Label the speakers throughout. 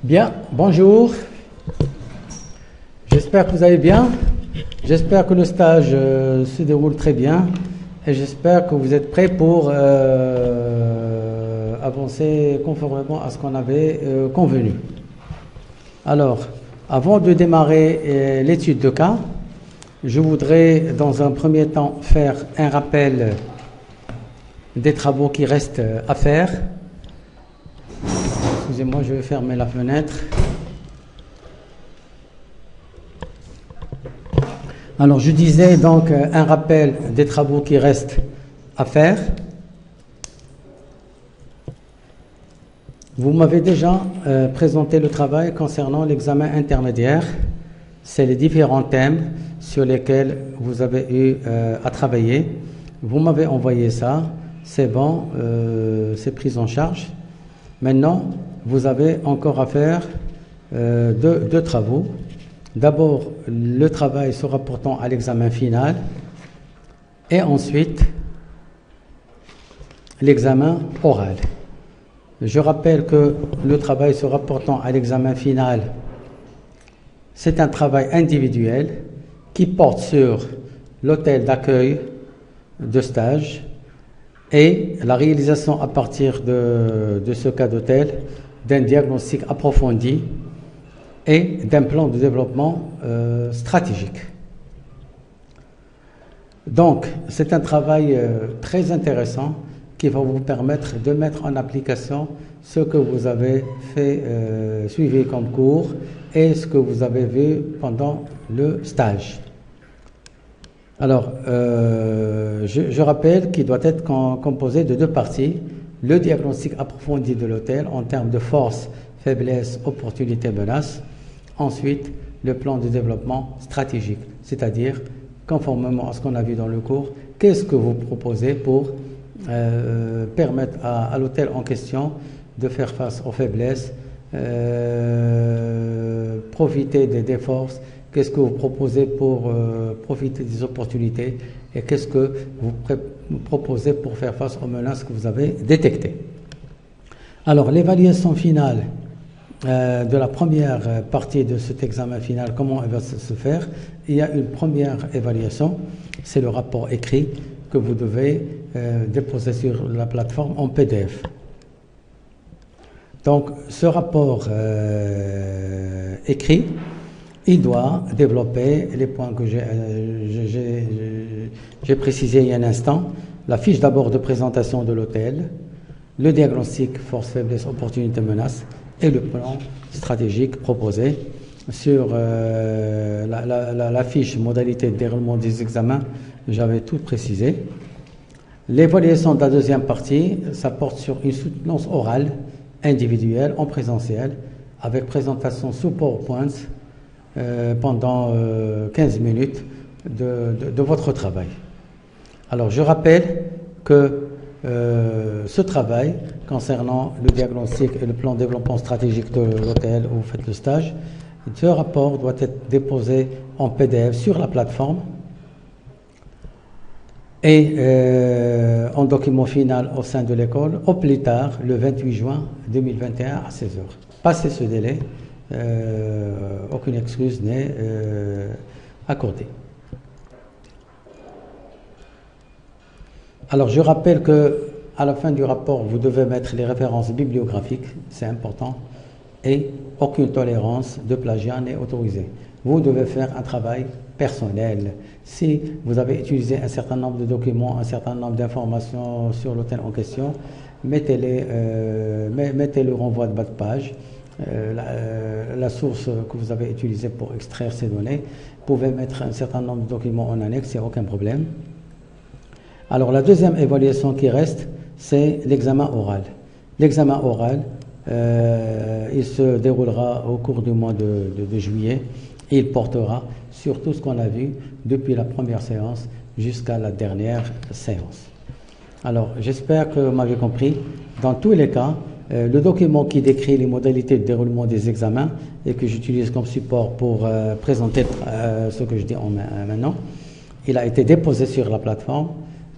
Speaker 1: Bien, bonjour. J'espère que vous allez bien. J'espère que le stage se déroule très bien. Et j'espère que vous êtes prêts pour avancer conformément à ce qu'on avait convenu. Alors, avant de démarrer l'étude de cas, je voudrais dans un premier temps faire un rappel des travaux qui restent à faire. Excusez-moi, je vais fermer la fenêtre. Alors, je disais donc un rappel des travaux qui restent à faire. Vous m'avez déjà présenté le travail concernant l'examen intermédiaire. C'est les différents thèmes sur lesquels vous avez eu à travailler. Vous m'avez envoyé ça. C'est bon, c'est pris en charge. Maintenant, vous avez encore à faire deux travaux. D'abord, le travail se rapportant à l'examen final et ensuite, l'examen oral. Je rappelle que le travail se rapportant à l'examen final, c'est un travail individuel qui porte sur l'hôtel d'accueil de stage et la réalisation à partir de ce cas d'hôtel d'un diagnostic approfondi et d'un plan de développement stratégique. Donc, c'est un travail très intéressant qui va vous permettre de mettre en application ce que vous avez fait, suivi comme cours et ce que vous avez vu pendant le stage. Alors, je rappelle qu'il doit être composé de deux parties. Le diagnostic approfondi de l'hôtel en termes de force, faiblesse, opportunité, menace. Ensuite, le plan de développement stratégique, c'est-à-dire, conformément à ce qu'on a vu dans le cours, qu'est-ce que vous proposez pour permettre à l'hôtel en question de faire face aux faiblesses, profiter des forces, qu'est-ce que vous proposez pour profiter des opportunités et qu'est-ce que vous proposez pour faire face aux menaces que vous avez détectées. Alors, l'évaluation finale de la première partie de cet examen final, comment elle va se faire? Il y a une première évaluation, c'est le rapport écrit que vous devez déposer sur la plateforme en PDF. Donc, ce rapport écrit, il doit développer les points que j'ai précisés il y a un instant. La fiche d'abord de présentation de l'hôtel, le diagnostic force, faiblesse, opportunité, menace et le plan stratégique proposé. Sur la fiche modalité de déroulement des examens, j'avais tout précisé. L'évaluation de la deuxième partie, ça porte sur une soutenance orale individuelle en présentiel avec présentation sous PowerPoint pendant 15 minutes de votre travail. Alors, je rappelle que ce travail concernant le diagnostic et le plan de développement stratégique de l'hôtel où vous faites le stage, ce rapport doit être déposé en PDF sur la plateforme et en document final au sein de l'école, au plus tard, le 28 juin 2021 à 16h. Passé ce délai, aucune excuse n'est accordée. Alors, je rappelle que à la fin du rapport, vous devez mettre les références bibliographiques, c'est important, et aucune tolérance de plagiat n'est autorisée. Vous devez faire un travail personnel. Si vous avez utilisé un certain nombre de documents, un certain nombre d'informations sur l'hôtel en question, mettez le renvoi de bas de page, la source que vous avez utilisée pour extraire ces données. Vous pouvez mettre un certain nombre de documents en annexe, il n'y a aucun problème. Alors, la deuxième évaluation qui reste, c'est l'examen oral. L'examen oral, il se déroulera au cours du mois de juillet et il portera sur tout ce qu'on a vu depuis la première séance jusqu'à la dernière séance. Alors, j'espère que vous m'avez compris. Dans tous les cas, le document qui décrit les modalités de déroulement des examens et que j'utilise comme support pour présenter ce que je dis maintenant, il a été déposé sur la plateforme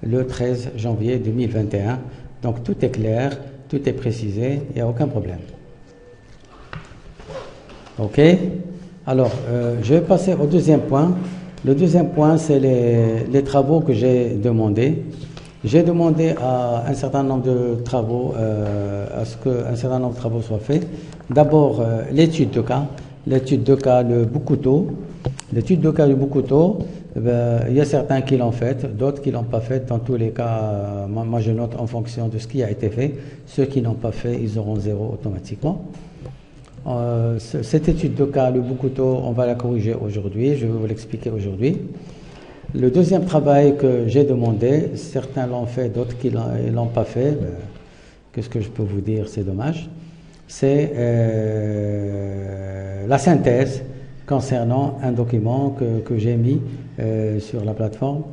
Speaker 1: le 13 janvier 2021. Donc tout est clair, tout est précisé, il n'y a aucun problème. OK? Alors, je vais passer au deuxième point. Le deuxième point, c'est les travaux que j'ai demandés. J'ai demandé à un certain nombre de travaux, à ce qu'un certain nombre de travaux soient faits. D'abord, l'étude de cas. L'étude de cas de Boukouto. L'étude de cas de Boukouto, il y a certains qui l'ont faite, d'autres qui ne l'ont pas faite. Dans tous les cas, moi je note en fonction de ce qui a été fait. Ceux qui n'ont pas fait, ils auront 0 automatiquement. Cette étude de cas, le Boukouto, on va la corriger aujourd'hui. Je vais vous l'expliquer aujourd'hui. Le deuxième travail que j'ai demandé, certains l'ont fait, d'autres qui ne l'ont pas fait. Qu'est-ce que je peux vous dire? C'est dommage. C'est la synthèse concernant un document que j'ai mis sur la plateforme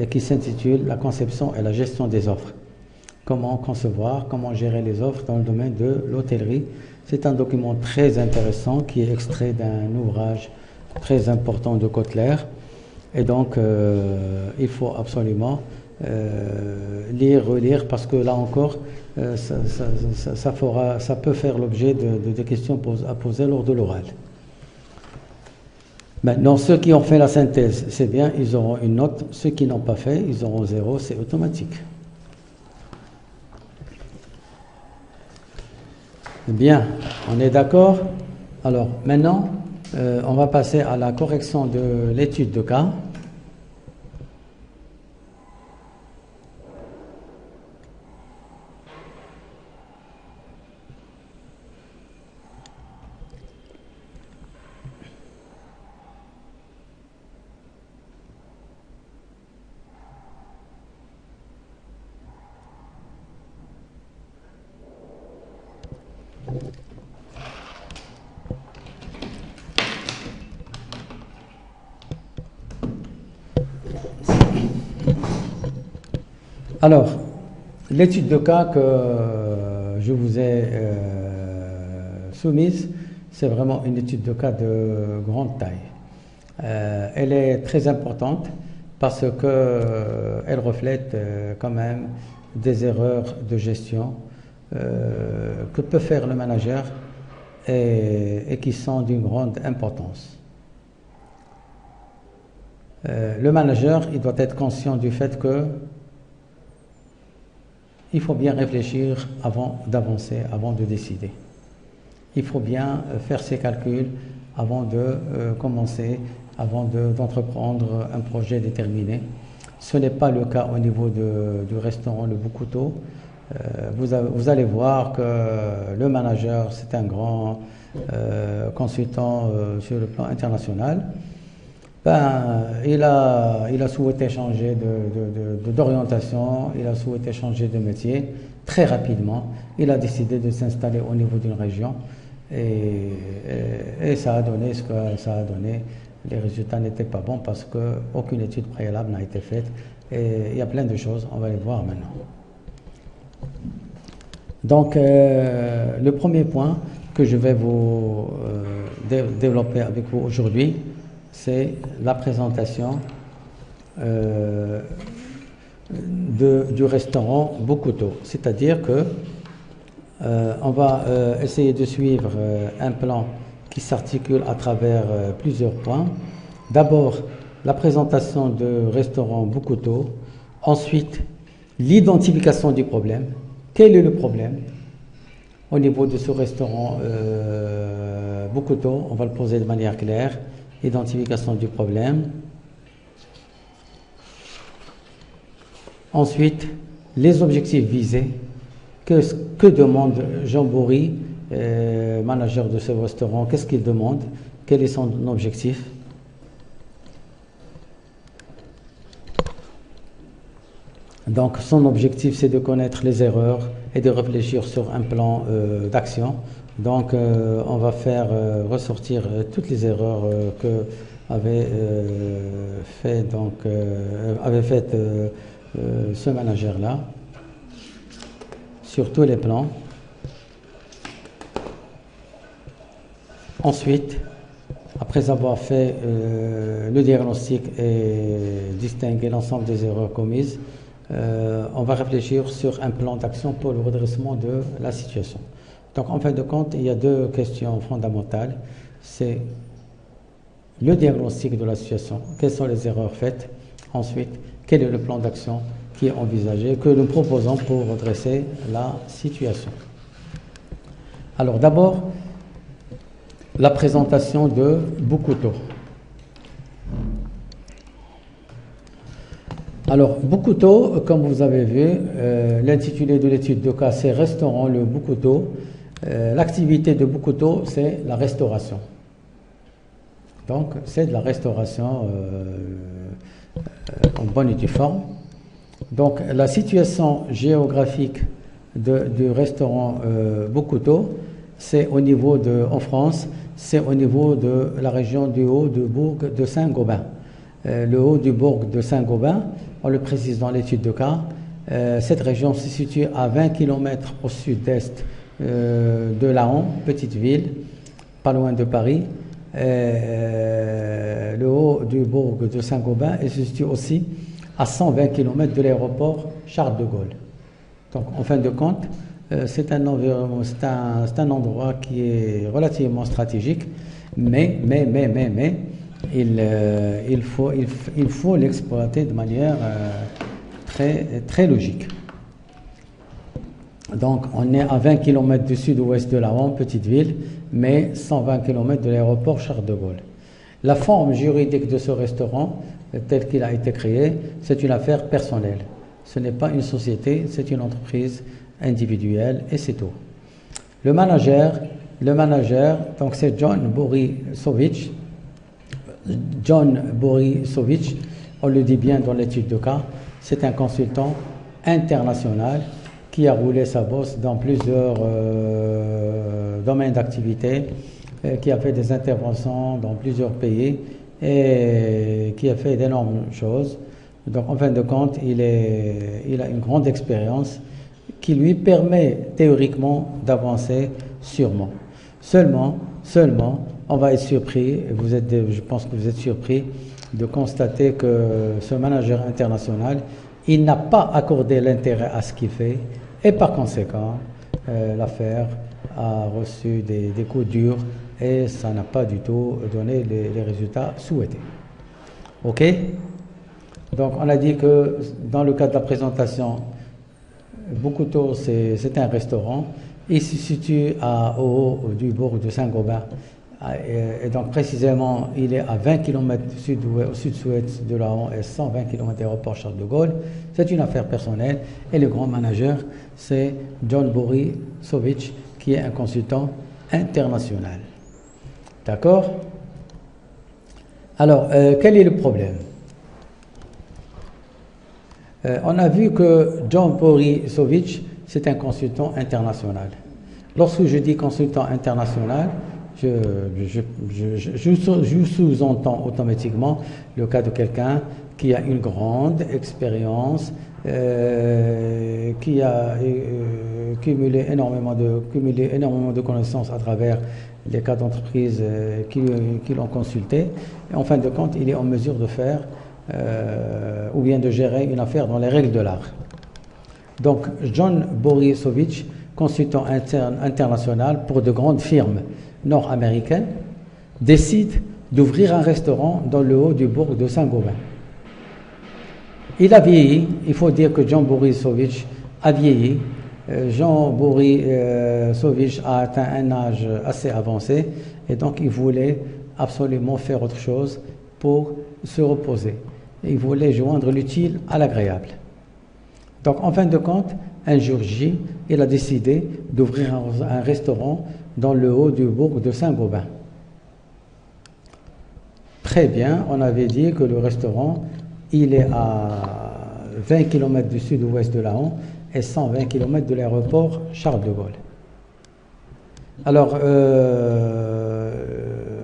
Speaker 1: qui s'intitule « La conception et la gestion des offres ». Comment concevoir, comment gérer les offres dans le domaine de l'hôtellerie. C'est un document très intéressant qui est extrait d'un ouvrage très important de Kotler. Et donc, il faut absolument lire, relire, parce que là encore, ça peut faire l'objet de questions à poser lors de l'oral. Maintenant, ceux qui ont fait la synthèse, c'est bien, ils auront une note. Ceux qui n'ont pas fait, ils auront 0, c'est automatique. Bien, on est d'accord? Alors, maintenant, on va passer à la correction de l'étude de cas. Alors, l'étude de cas que je vous ai soumise, c'est vraiment une étude de cas de grande taille. Elle est très importante parce qu'elle reflète quand même des erreurs de gestion que peut faire le manager et qui sont d'une grande importance. Le manager, il doit être conscient du fait que il faut bien réfléchir avant d'avancer, avant de décider. Il faut bien faire ses calculs avant de commencer, avant d'entreprendre un projet déterminé. Ce n'est pas le cas au niveau du restaurant Le Boukouto. Vous allez voir que le manager, c'est un grand consultant sur le plan international. Il a souhaité changer d'orientation, il a souhaité changer de métier très rapidement. Il a décidé de s'installer au niveau d'une région et ça a donné ce que ça a donné. Les résultats n'étaient pas bons parce qu'aucune étude préalable n'a été faite. Et il y a plein de choses, on va les voir maintenant. Donc, le premier point que je vais vous développer avec vous aujourd'hui, c'est la présentation du restaurant Boukouto. C'est-à-dire que on va essayer de suivre un plan qui s'articule à travers plusieurs points. D'abord, la présentation du restaurant Boukouto. Ensuite, l'identification du problème. Quel est le problème au niveau de ce restaurant Boukouto? On va le poser de manière claire. Identification du problème. Ensuite, les objectifs visés. Que demande Jean Bourri, manager de ce restaurant? Qu'est-ce qu'il demande? Quel est son objectif? Donc, son objectif, c'est de connaître les erreurs et de réfléchir sur un plan d'action. Donc, on va faire ressortir toutes les erreurs que avait faites ce manager-là sur tous les plans. Ensuite, après avoir fait le diagnostic et distinguer l'ensemble des erreurs commises, on va réfléchir sur un plan d'action pour le redressement de la situation. Donc en fin de compte, il y a deux questions fondamentales. C'est le diagnostic de la situation, quelles sont les erreurs faites. Ensuite, quel est le plan d'action qui est envisagé, que nous proposons pour redresser la situation. Alors d'abord, la présentation de Boucouto. Alors Boucouto, comme vous avez vu, l'intitulé de l'étude de cas c'est Restaurant le Boucouto. L'activité de Boucouto c'est la restauration. Donc c'est de la restauration en bonne et due forme. Donc la situation géographique du restaurant Boucouto, c'est au niveau en France, c'est au niveau de la région du Haut-du-Bourg de Saint-Gobain. Le Haut-du-Bourg de Saint-Gobain, on le précise dans l'étude de cas, cette région se situe à 20 km au sud-est de Laon, petite ville, pas loin de Paris. Le Haut-du-Bourg de Saint-Gobain se situe aussi à 120 km de l'aéroport Charles de Gaulle. Donc, en fin de compte, c'est un endroit qui est relativement stratégique, mais il faut l'exploiter de manière très logique. Donc, on est à 20 km du sud-ouest de Laon, petite ville, mais 120 km de l'aéroport Charles de Gaulle. La forme juridique de ce restaurant, tel qu'il a été créé, c'est une affaire personnelle. Ce n'est pas une société, c'est une entreprise individuelle et c'est tout. Le manager, donc c'est John Borisovich. John Borisovich, on le dit bien dans l'étude de cas, c'est un consultant international qui a roulé sa bosse dans plusieurs domaines d'activité, qui a fait des interventions dans plusieurs pays et qui a fait d'énormes choses. Donc en fin de compte, il a une grande expérience qui lui permet théoriquement d'avancer sûrement. Seulement, on va être surpris, je pense que vous êtes surpris de constater que ce manager international, il n'a pas accordé l'intérêt à ce qu'il fait et par conséquent, l'affaire a reçu des coups durs et ça n'a pas du tout donné les résultats souhaités. OK? Donc on a dit que dans le cadre de la présentation, Boucouto c'est un restaurant. Il se situe au haut du bourg de Saint-Gobain. Et donc précisément, il est à 20 km au sud-ouest de Laon et 120 km de l'aéroport Charles de Gaulle. C'est une affaire personnelle. Et le grand manager, c'est John Borisovich, qui est un consultant international. D'accord? Alors, quel est le problème? On a vu que John Borisovich, c'est un consultant international. Lorsque je dis consultant international, je sous-entends automatiquement le cas de quelqu'un qui a une grande expérience, qui a cumulé énormément de connaissances à travers les cas d'entreprise qui l'ont consulté. Et en fin de compte, il est en mesure de faire ou bien de gérer une affaire dans les règles de l'art. Donc, John Borisovich, consultant international pour de grandes firmes nord-américaines, décide d'ouvrir un restaurant dans le haut du bourg de Saint-Gobain. Il a vieilli, il faut dire que John Borisovich a vieilli. John Borisovich a atteint un âge assez avancé et donc il voulait absolument faire autre chose pour se reposer. Il voulait joindre l'utile à l'agréable. Donc, en fin de compte, un jour J, il a décidé d'ouvrir un restaurant dans le haut du bourg de Saint-Gobain. Très bien, on avait dit que le restaurant, il est à 20 km du sud-ouest de Laon et 120 km de l'aéroport Charles de Gaulle. Alors,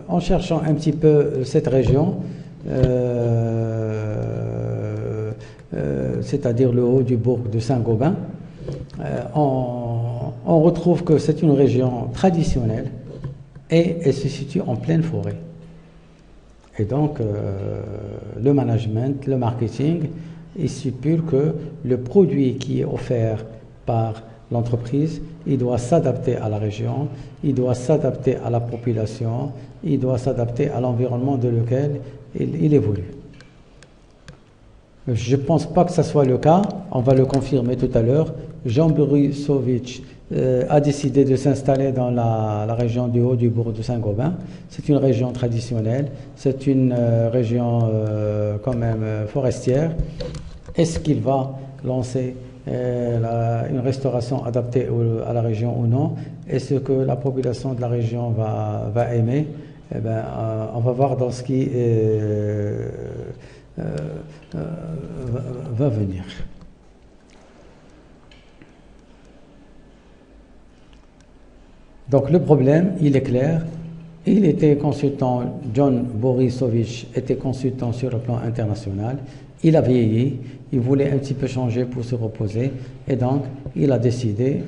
Speaker 1: en cherchant un petit peu cette région, c'est-à-dire le haut du bourg de Saint-Gobain, on retrouve que c'est une région traditionnelle et elle se situe en pleine forêt. Et donc, le management, le marketing, il stipule que le produit qui est offert par l'entreprise, il doit s'adapter à la région, il doit s'adapter à la population, il doit s'adapter à l'environnement dans lequel il évolue. Je ne pense pas que ce soit le cas, on va le confirmer tout à l'heure. Jean Borisovitch a décidé de s'installer dans la région du Haut-du-Bourg de Saint-Gobain. C'est une région traditionnelle, c'est une région quand même forestière. Est-ce qu'il va lancer une restauration adaptée à la région ou non? Est-ce que la population de la région va aimer? Eh ben, on va voir dans ce qui va venir. Donc le problème, il est clair. Il était consultant, John Borisovitch était consultant sur le plan international. Il a vieilli, il voulait un petit peu changer pour se reposer. Et donc, il a décidé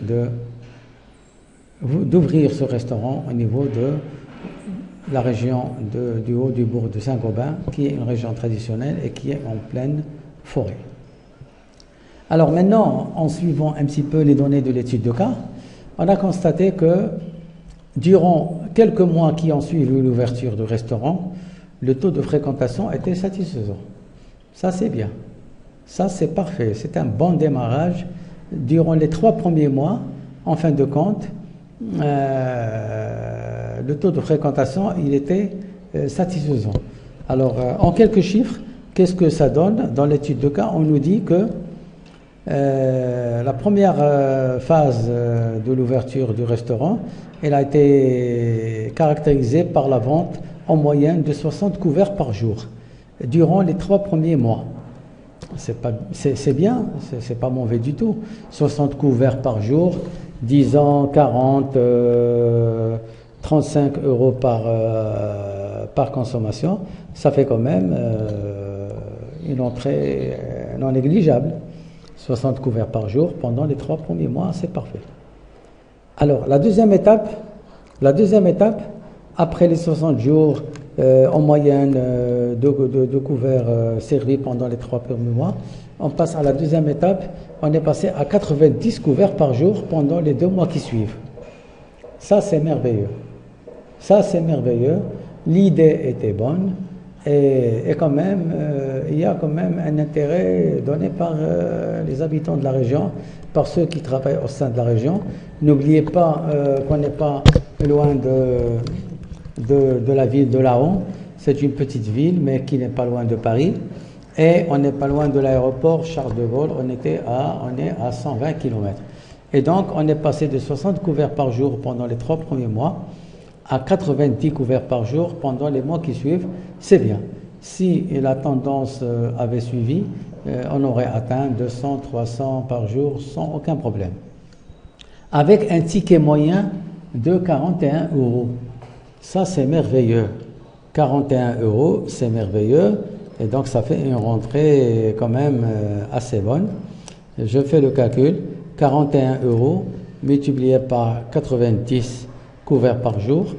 Speaker 1: d'ouvrir ce restaurant au niveau de la région du Haut-du-Bourg de Saint-Gobain, qui est une région traditionnelle et qui est en pleine forêt. Alors maintenant, en suivant un petit peu les données de l'étude de cas, on a constaté que durant quelques mois qui ont suivi l'ouverture du restaurant, le taux de fréquentation était satisfaisant. Ça, c'est bien. Ça, c'est parfait. C'est un bon démarrage. Durant les 3 premiers mois, en fin de compte, le taux de fréquentation, il était satisfaisant. Alors, en quelques chiffres, qu'est-ce que ça donne? Dans l'étude de cas, on nous dit que la première phase de l'ouverture du restaurant, elle a été caractérisée par la vente en moyenne de 60 couverts par jour durant les 3 premiers mois. C'est bien, c'est pas mauvais du tout. 60 couverts par jour, 10 ans, 40, 35 euros par consommation, ça fait quand même une entrée non négligeable. 60 couverts par jour pendant les 3 premiers mois, c'est parfait. Alors, la deuxième étape, après les 60 jours en moyenne de couverts servis pendant les 3 premiers mois, on passe à la deuxième étape, on est passé à 90 couverts par jour pendant les 2 mois qui suivent. Ça, c'est merveilleux. L'idée était bonne. Et quand même, il y a quand même un intérêt donné par les habitants de la région, par ceux qui travaillent au sein de la région. N'oubliez pas qu'on n'est pas loin de la ville de Laon. C'est une petite ville, mais qui n'est pas loin de Paris. Et on n'est pas loin de l'aéroport Charles de Gaulle. On est à 120 km. Et donc, on est passé de 60 couverts par jour pendant les 3 premiers mois à 90 couverts par jour pendant les mois qui suivent. C'est bien. Si la tendance avait suivi, on aurait atteint 200, 300 par jour sans aucun problème. Avec un ticket moyen de 41 euros. Ça, c'est merveilleux. 41 euros, c'est merveilleux. Et donc, ça fait une rentrée quand même assez bonne. Je fais le calcul. 41 euros multiplié par 90 couverts par jour,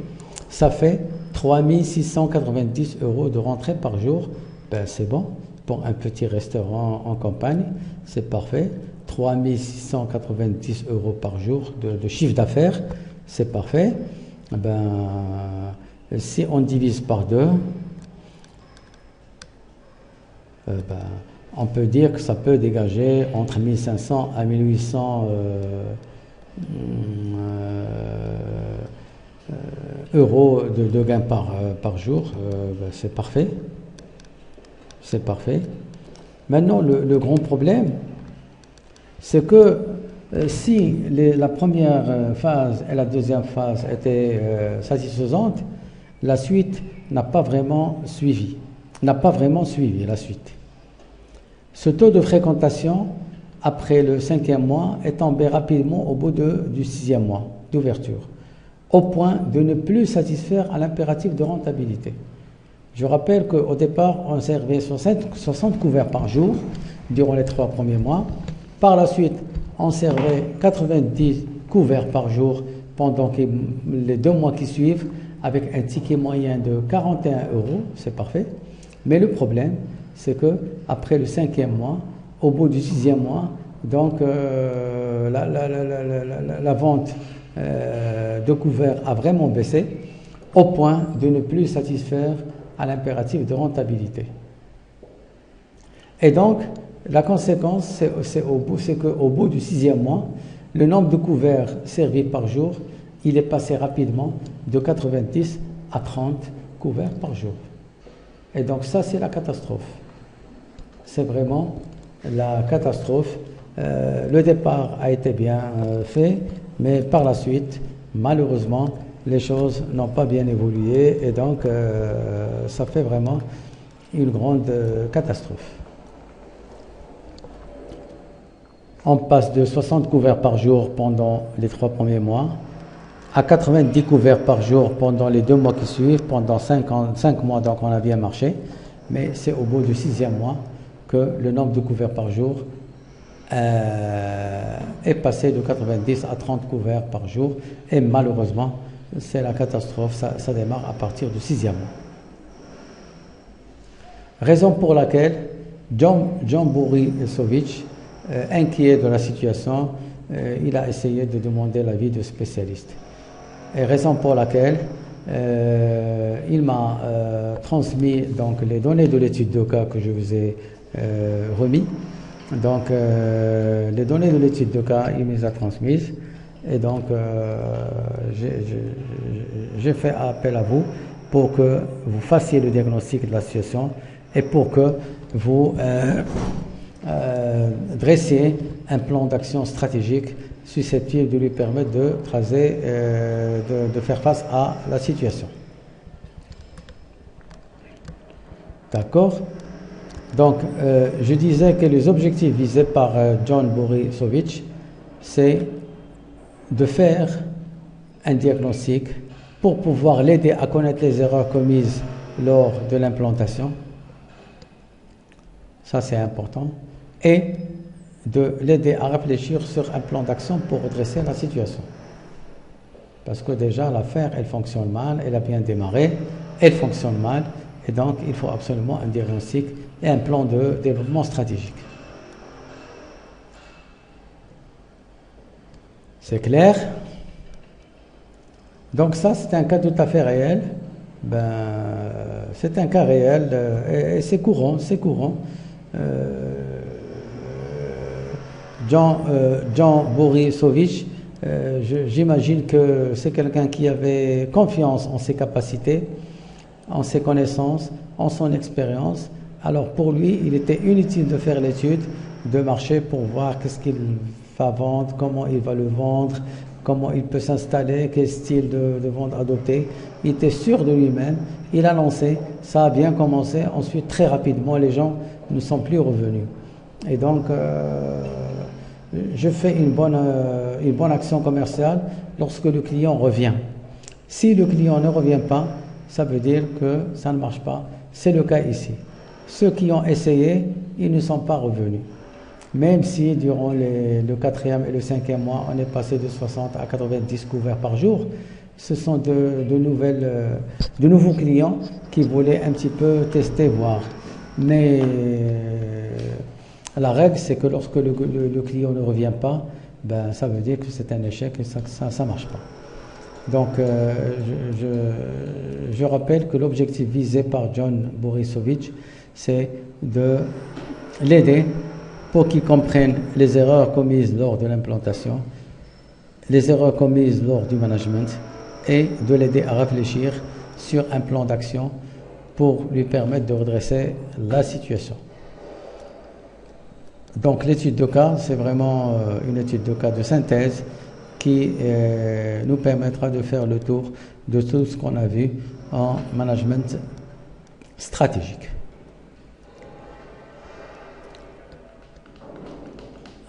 Speaker 1: ça fait 3690 euros de rentrée par jour. Ben, c'est bon. Pour un petit restaurant en campagne, c'est parfait. 3690 euros par jour de chiffre d'affaires, c'est parfait. Ben, si on divise par 2, on peut dire que ça peut dégager entre 1500 à 1800 euros de gains par jour. C'est parfait. C'est parfait. Maintenant, le grand problème, c'est que si la première phase et la deuxième phase étaient satisfaisantes, la suite n'a pas vraiment suivi. La suite. Ce taux de fréquentation, après le 5e mois, est tombé rapidement au bout du 6e mois d'ouverture, au point de ne plus satisfaire à l'impératif de rentabilité. Je rappelle qu'au départ, on servait 60 couverts par jour durant les 3 premiers mois. Par la suite, on servait 90 couverts par jour pendant les 2 mois qui suivent, avec un ticket moyen de 41 euros, c'est parfait. Mais le problème, c'est que après le 5e mois, au bout du 6e mois, Donc, la vente de couverts a vraiment baissé au point de ne plus satisfaire à l'impératif de rentabilité. Et donc, la conséquence, c'est qu'au bout du 6e mois, le nombre de couverts servis par jour, il est passé rapidement de 90 à 30 couverts par jour. Et donc ça, c'est la catastrophe. C'est vraiment la catastrophe. Le départ a été bien fait, mais par la suite, malheureusement, les choses n'ont pas bien évolué et donc ça fait vraiment une grande catastrophe. On passe de 60 couverts par jour pendant les 3 premiers mois à 90 couverts par jour pendant les 2 mois qui suivent. Pendant 5 mois, donc on a bien marché, mais c'est au bout du 6e mois que le nombre de couverts par jour est passé de 90 à 30 couverts par jour et malheureusement c'est la catastrophe, ça démarre à partir du 6e mois. Raison pour laquelle John Borisovich, inquiet de la situation, il a essayé de demander l'avis de spécialistes. Et raison pour laquelle il m'a transmis donc les données de l'étude de cas que je vous ai remis. Donc les données de l'étude de cas, il me les a transmises et donc j'ai fait appel à vous pour que vous fassiez le diagnostic de la situation et pour que vous dressiez un plan d'action stratégique susceptible de lui permettre de tracer, de faire face à la situation. D'accord? Donc, je disais que les objectifs visés par John Borisovich, c'est de faire un diagnostic pour pouvoir l'aider à connaître les erreurs commises lors de l'implantation. Ça, c'est important. Et de l'aider à réfléchir sur un plan d'action pour redresser la situation. Parce que déjà, l'affaire, elle fonctionne mal, elle a bien démarré, elle fonctionne mal, et donc il faut absolument un diagnostic et un plan de développement stratégique. C'est clair? Donc ça, c'est un cas tout à fait réel. C'est un cas réel et c'est courant, c'est courant. John Borisovich, j'imagine que c'est quelqu'un qui avait confiance en ses capacités, en ses connaissances, en son expérience. Alors pour lui, il était inutile de faire l'étude de marché pour voir qu'est-ce qu'il va vendre, comment il va le vendre, comment il peut s'installer, quel style de vente adopter. Il était sûr de lui-même, il a lancé, ça a bien commencé. Ensuite, très rapidement, les gens ne sont plus revenus. Et donc, je fais une bonne action commerciale lorsque le client revient. Si le client ne revient pas, ça veut dire que ça ne marche pas. C'est le cas ici. Ceux qui ont essayé, ils ne sont pas revenus. Même si durant le 4e et le 5e mois, on est passé de 60 à 90 couverts par jour, ce sont de nouveaux clients qui voulaient un petit peu tester, voir. Mais la règle, c'est que lorsque le client ne revient pas, ça veut dire que c'est un échec et ça ne marche pas. Donc, je rappelle que l'objectif visé par John Borisovich, c'est de l'aider pour qu'il comprenne les erreurs commises lors de l'implantation, les erreurs commises lors du management et de l'aider à réfléchir sur un plan d'action pour lui permettre de redresser la situation. Donc l'étude de cas, c'est vraiment une étude de cas de synthèse qui nous permettra de faire le tour de tout ce qu'on a vu en management stratégique.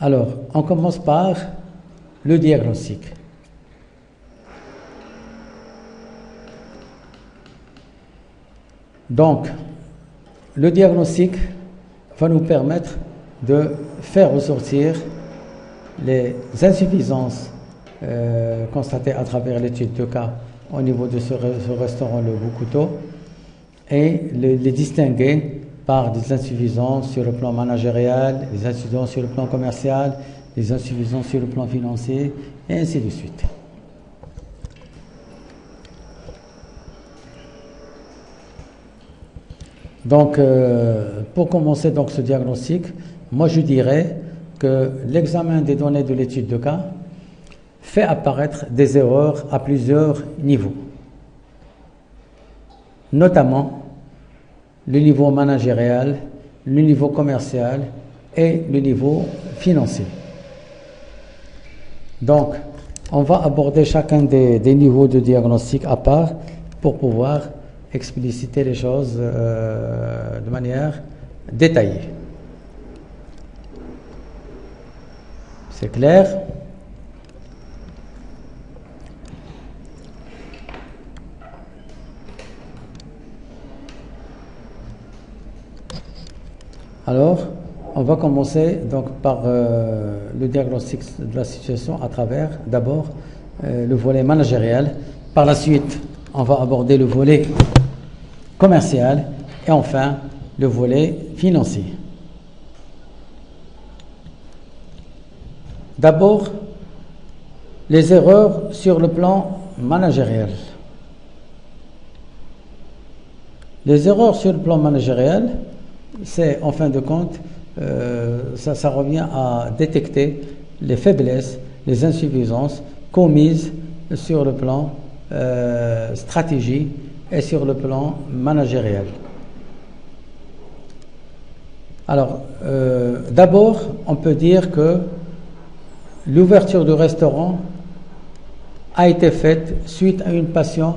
Speaker 1: Alors, on commence par le diagnostic. Donc, le diagnostic va nous permettre de faire ressortir les insuffisances constatées à travers l'étude de cas au niveau de ce restaurant Le Bout Couteau et les distinguer par des insuffisances sur le plan managérial, des insuffisances sur le plan commercial, des insuffisances sur le plan financier, et ainsi de suite. Donc, pour commencer donc ce diagnostic, moi je dirais que l'examen des données de l'étude de cas fait apparaître des erreurs à plusieurs niveaux, notamment le niveau managérial, le niveau commercial et le niveau financier. Donc, on va aborder chacun des niveaux de diagnostic à part pour pouvoir expliciter les choses de manière détaillée. C'est clair? Alors, on va commencer donc par le diagnostic de la situation à travers d'abord le volet managérial. Par la suite, on va aborder le volet commercial et enfin le volet financier. D'abord, les erreurs sur le plan managérial. Les erreurs sur le plan managérial, c'est en fin de compte, ça revient à détecter les faiblesses, les insuffisances commises sur le plan stratégie et sur le plan managérial. Alors, d'abord, on peut dire que l'ouverture du restaurant a été faite suite à une passion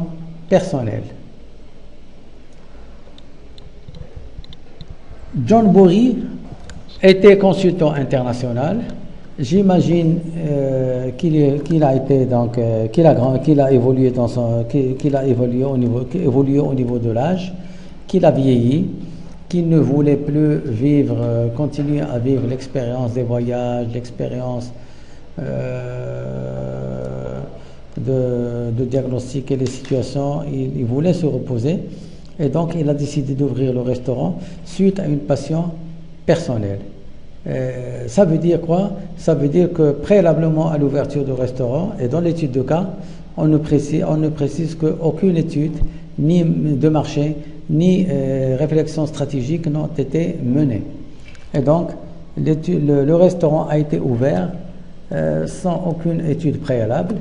Speaker 1: personnelle. John Burry était consultant international. J'imagine qu'il a été donc qu'il a évolué au niveau de l'âge, qu'il a vieilli, qu'il ne voulait plus continuer à vivre l'expérience des voyages, l'expérience de diagnostiquer les situations. Il voulait se reposer et donc il a décidé d'ouvrir le restaurant suite à une passion personnelle. Ça veut dire quoi? Ça veut dire que préalablement à l'ouverture du restaurant et dans l'étude de cas, on ne précise qu'aucune étude, ni de marché, ni réflexion stratégique n'ont été menées. Et donc, le restaurant a été ouvert sans aucune étude préalable.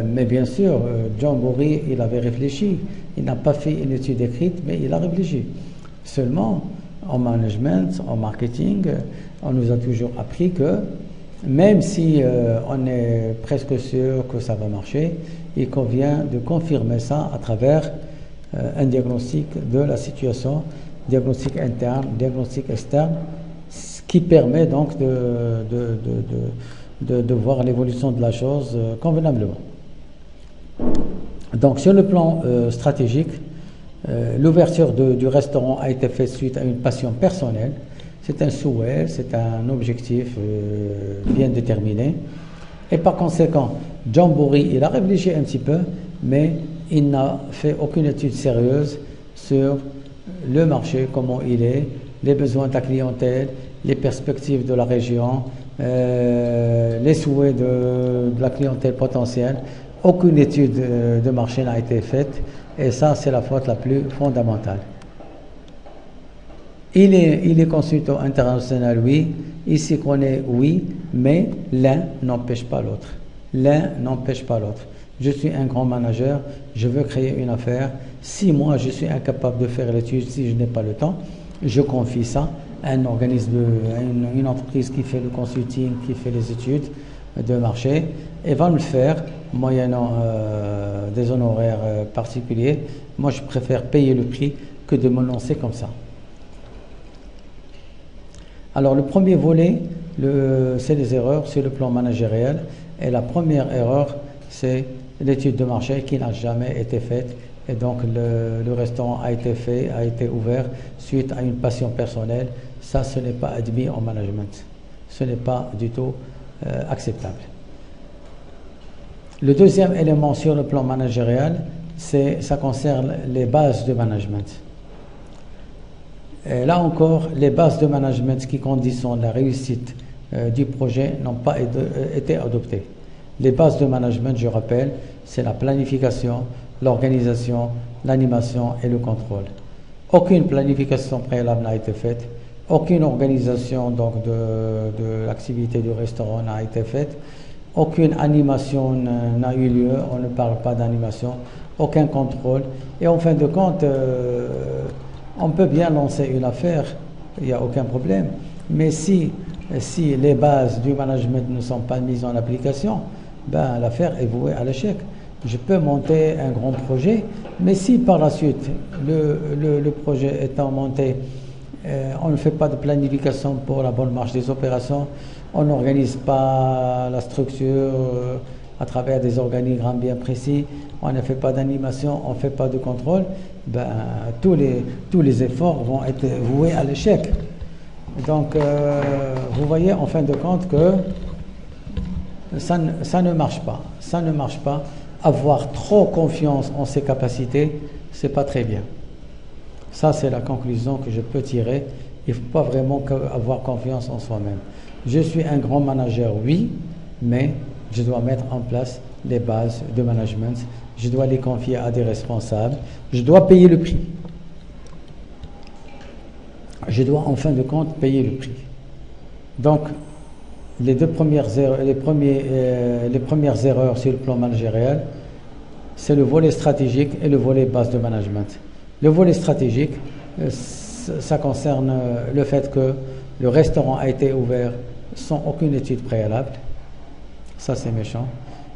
Speaker 1: Mais bien sûr, John Burry, il avait réfléchi. Il n'a pas fait une étude écrite, mais il a réfléchi. Seulement, en management, en marketing, on nous a toujours appris que même si on est presque sûr que ça va marcher, il convient de confirmer ça à travers un diagnostic de la situation, diagnostic interne, diagnostic externe, ce qui permet donc de voir l'évolution de la chose convenablement. Donc sur le plan stratégique, l'ouverture du restaurant a été faite suite à une passion personnelle. C'est un souhait, c'est un objectif bien déterminé. Et par conséquent, John Burry, il a réfléchi un petit peu, mais il n'a fait aucune étude sérieuse sur le marché, comment il est, les besoins de la clientèle, les perspectives de la région, les souhaits de la clientèle potentielle. Aucune étude de marché n'a été faite et ça, c'est la faute la plus fondamentale. Il est consultant international, oui, il s'y connaît, oui, mais l'un n'empêche pas l'autre. L'un n'empêche pas l'autre. Je suis un grand manager, je veux créer une affaire. Si moi, je suis incapable de faire l'étude, si je n'ai pas le temps, je confie ça à un organisme, à une entreprise qui fait le consulting, qui fait les études de marché, et va me le faire moyennant des honoraires particuliers. Moi, je préfère payer le prix que de me lancer comme ça. Alors, le premier volet, c'est les erreurs sur le plan managérial. Et la première erreur, c'est l'étude de marché qui n'a jamais été faite. Et donc, le restaurant a été ouvert suite à une passion personnelle. Ça, ce n'est pas admis en management. Ce n'est pas du tout acceptable. Le deuxième élément sur le plan managérial, ça concerne les bases de management. Et là encore, les bases de management qui conditionnent la réussite du projet n'ont pas été adoptées. Les bases de management, je rappelle, c'est la planification, l'organisation, l'animation et le contrôle. Aucune planification préalable n'a été faite, aucune organisation donc, de l'activité du restaurant n'a été faite, aucune animation n'a eu lieu, on ne parle pas d'animation, aucun contrôle. Et en fin de compte, on peut bien lancer une affaire, il n'y a aucun problème, mais si les bases du management ne sont pas mises en application, ben, l'affaire est vouée à l'échec. Je peux monter un grand projet, mais si par la suite, le projet étant monté, on ne fait pas de planification pour la bonne marche des opérations, on n'organise pas la structure à travers des organigrammes bien précis, on ne fait pas d'animation, on ne fait pas de contrôle, ben, tous les efforts vont être voués à l'échec. Donc, vous voyez en fin de compte que ça ne marche pas. Ça ne marche pas. Avoir trop confiance en ses capacités, c'est pas très bien. Ça, c'est la conclusion que je peux tirer. Il ne faut pas vraiment avoir confiance en soi-même. Je suis un grand manager, oui, mais je dois mettre en place les bases de management. Je dois les confier à des responsables. Je dois payer le prix. Je dois en fin de compte payer le prix. Donc, les premières erreurs sur le plan managérial, c'est le volet stratégique et le volet base de management. Le volet stratégique, ça concerne le fait que le restaurant a été ouvert sans aucune étude préalable. Ça, c'est méchant.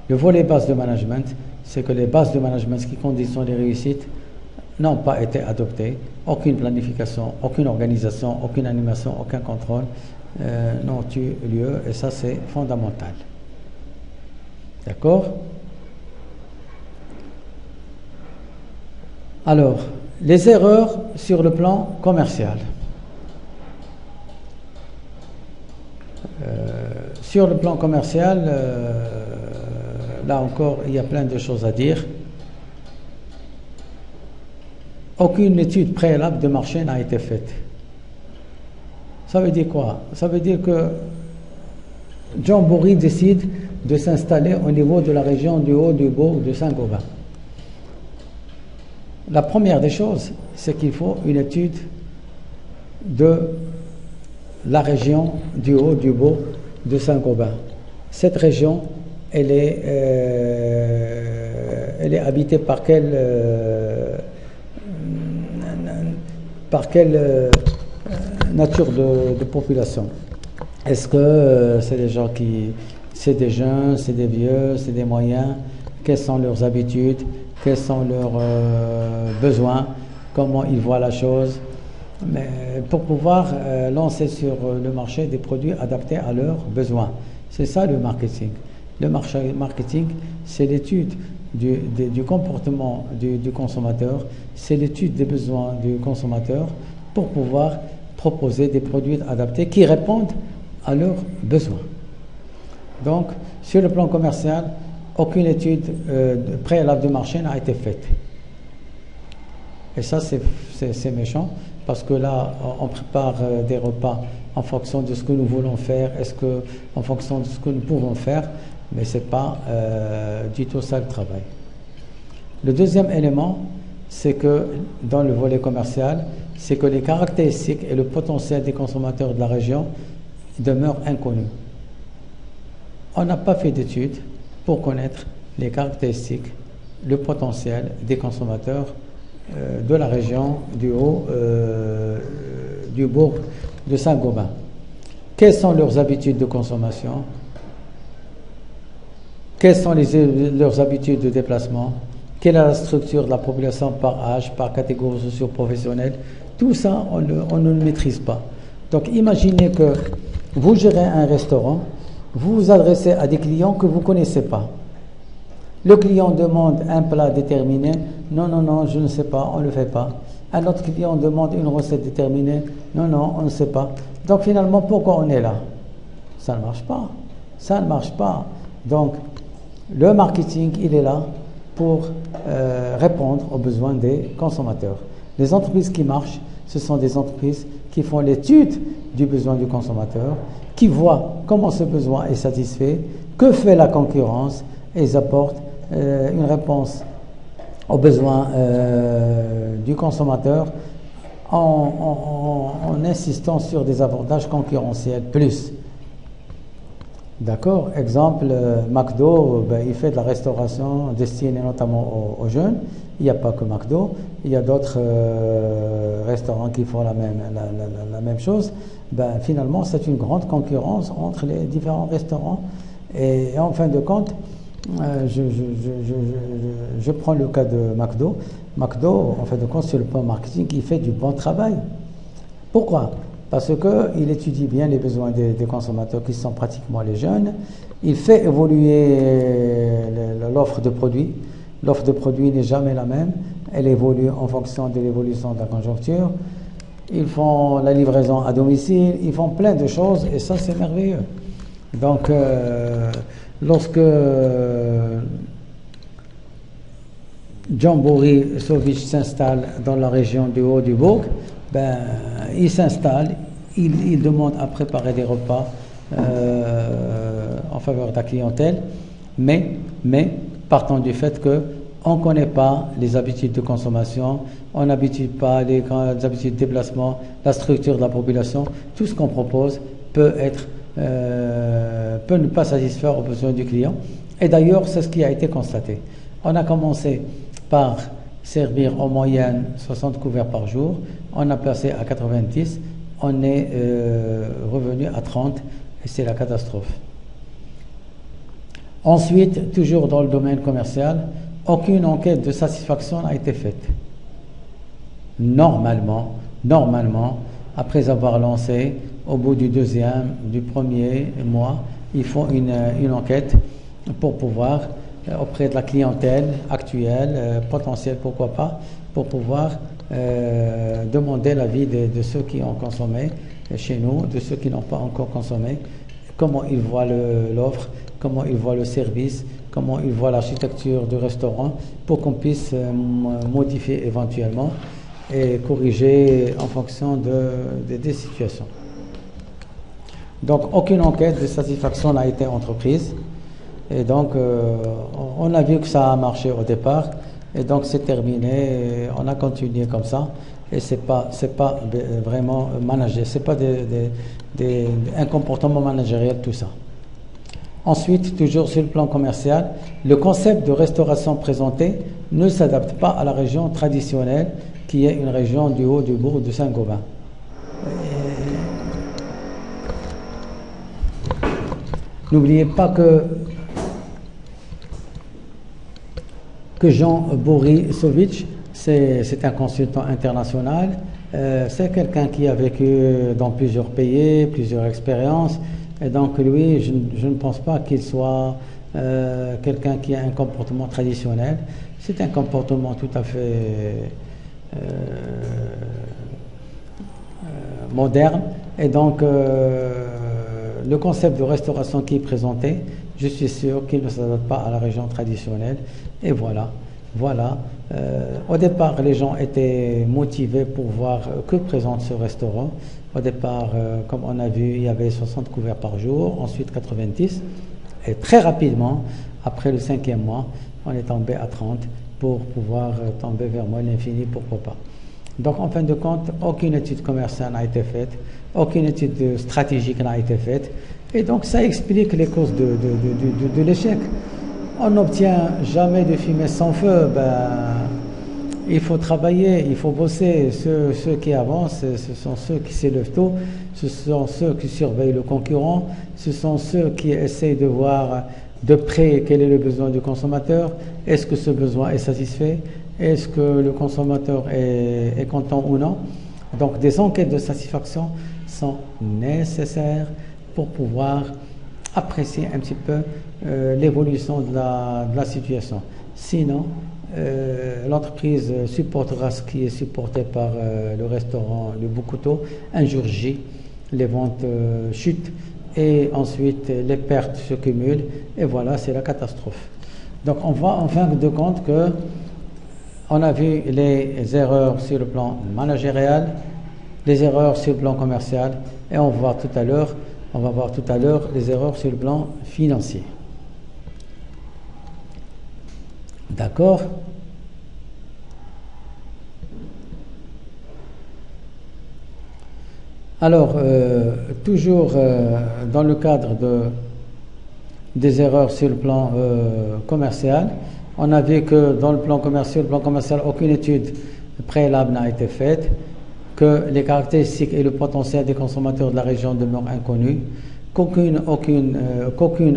Speaker 1: Le volet base de management, c'est que les bases de management qui conditionnent les réussites n'ont pas été adoptées. Aucune planification, aucune organisation, aucune animation, aucun contrôle n'ont eu lieu, et ça, c'est fondamental. D'accord? Alors, les erreurs sur le plan commercial. Sur le plan commercial, là encore, il y a plein de choses à dire. Aucune étude préalable de marché n'a été faite. Ça veut dire quoi? Ça veut dire que John Bory décide de s'installer au niveau de la région du Haut-du-Bourg de Saint-Gobain. La première des choses, c'est qu'il faut une étude de la région du Haut-du-Bourg de Saint-Gobain. Cette région, elle est habitée par quelle nature de population? Est-ce que c'est des gens c'est des jeunes, c'est des vieux, c'est des moyens? Quelles sont leurs habitudes? Quels sont leurs besoins? Comment ils voient la chose? Mais pour pouvoir lancer sur le marché des produits adaptés à leurs besoins. C'est ça le marketing. Le marketing, c'est l'étude du comportement du consommateur, c'est l'étude des besoins du consommateur pour pouvoir proposer des produits adaptés qui répondent à leurs besoins. Donc, sur le plan commercial, aucune étude préalable de marché n'a été faite. Et ça, c'est méchant, parce que là, on prépare des repas en fonction de ce que nous voulons faire, en fonction de ce que nous pouvons faire, mais ce n'est pas du tout ça le travail. Le deuxième élément, c'est que dans le volet commercial, c'est que les caractéristiques et le potentiel des consommateurs de la région demeurent inconnus. On n'a pas fait d'études pour connaître les caractéristiques, le potentiel des consommateurs de la région du Haut-du-Bourg de Saint-Gobain. Quelles sont leurs habitudes de consommation? Quelles sont leurs habitudes de déplacement? Quelle est la structure de la population par âge, par catégorie socio-professionnelle? Tout ça, on ne le maîtrise pas. Donc imaginez que vous gérez un restaurant, vous vous adressez à des clients que vous ne connaissez pas. Le client demande un plat déterminé. Non, je ne sais pas, on ne le fait pas. Un autre client demande une recette déterminée. Non, on ne sait pas. Donc finalement, pourquoi on est là? Ça ne marche pas. Ça ne marche pas. Donc, le marketing, il est là pour répondre aux besoins des consommateurs. Les entreprises qui marchent, Ce sont des entreprises qui font l'étude du besoin du consommateur, qui voient comment ce besoin est satisfait, que fait la concurrence, et ils apportent une réponse aux besoins du consommateur en insistant sur des avantages concurrentiels plus. D'accord. Exemple, McDo, il fait de la restauration destinée notamment aux jeunes. Il n'y a pas que McDo, il y a d'autres restaurants qui font la même chose. Finalement, c'est une grande concurrence entre les différents restaurants. Et en fin de compte, je prends le cas de McDo. McDo, en fin de compte, sur le plan marketing, il fait du bon travail. Pourquoi ? Parce qu'il étudie bien les besoins des consommateurs qui sont pratiquement les jeunes. Il fait évoluer l'offre de produits. L'offre de produits n'est jamais la même. Elle évolue en fonction de l'évolution de la conjoncture. Ils font la livraison à domicile. Ils font plein de choses et ça, c'est merveilleux. Donc, lorsque John Borisovich s'installe dans la région du Haut-du-Bourg, il s'installe, il demande à préparer des repas en faveur de la clientèle, mais partant du fait qu'on ne connaît pas les habitudes de consommation, on n'habitue pas les habitudes de déplacement, la structure de la population, tout ce qu'on propose peut ne pas satisfaire aux besoins du client. Et d'ailleurs, c'est ce qui a été constaté. On a commencé par servir en moyenne 60 couverts par jour, on a passé à 90, on est revenu à 30 et c'est la catastrophe. Ensuite, toujours dans le domaine commercial, aucune enquête de satisfaction n'a été faite. Normalement, après avoir lancé, au bout du premier mois, ils font une enquête pour pouvoir, auprès de la clientèle actuelle, potentielle, pourquoi pas, pour pouvoir demander l'avis de ceux qui ont consommé chez nous, de ceux qui n'ont pas encore consommé, comment ils voient l'offre, comment ils voient le service, comment ils voient l'architecture du restaurant, pour qu'on puisse modifier éventuellement et corriger en fonction des situations. Donc, aucune enquête de satisfaction n'a été entreprise. Et donc, on a vu que ça a marché au départ. Et donc, c'est terminé. On a continué comme ça. Et c'est pas vraiment manager. C'est pas un comportement managériel, tout ça. Ensuite, toujours sur le plan commercial, le concept de restauration présenté ne s'adapte pas à la région traditionnelle, qui est une région du Haut-du-Bourg de Saint-Gobain. N'oubliez pas que Jean Borisovich, c'est un consultant international, c'est quelqu'un qui a vécu dans plusieurs pays, plusieurs expériences, et donc lui, je ne pense pas qu'il soit quelqu'un qui a un comportement traditionnel. C'est un comportement tout à fait moderne, et donc le concept de restauration qui est présenté, je suis sûr qu'il ne s'adapte pas à la région traditionnelle. Et voilà. Au départ, les gens étaient motivés pour voir que présente ce restaurant. Au départ, comme on a vu, il y avait 60 couverts par jour, ensuite 90. Et très rapidement, après le 5e mois, on est tombé à 30 pour pouvoir tomber vers moins l'infini, pourquoi pas. Donc, en fin de compte, aucune étude commerciale n'a été faite, aucune étude stratégique n'a été faite. Et donc, ça explique les causes de l'échec. On n'obtient jamais de fumée sans feu. Il faut travailler, il faut bosser. Ceux qui avancent, ce sont ceux qui s'élèvent tôt, ce sont ceux qui surveillent le concurrent, ce sont ceux qui essayent de voir de près quel est le besoin du consommateur, est-ce que ce besoin est satisfait, est-ce que le consommateur est content ou non. Donc des enquêtes de satisfaction sont nécessaires pour pouvoir apprécier un petit peu l'évolution de la situation. Sinon, l'entreprise supportera ce qui est supporté par le restaurant Le Boukouto. Un jour J, les ventes chutent et ensuite les pertes se cumulent et voilà, c'est la catastrophe. Donc on voit en fin de compte que on a vu les erreurs sur le plan managérial, les erreurs sur le plan commercial, et on va voir tout à l'heure les erreurs sur le plan financier. D'accord? Alors, toujours dans le cadre des erreurs sur le plan commercial, on a vu que dans le plan commercial, aucune étude préalable n'a été faite, que les caractéristiques et le potentiel des consommateurs de la région demeurent inconnus, qu'aucune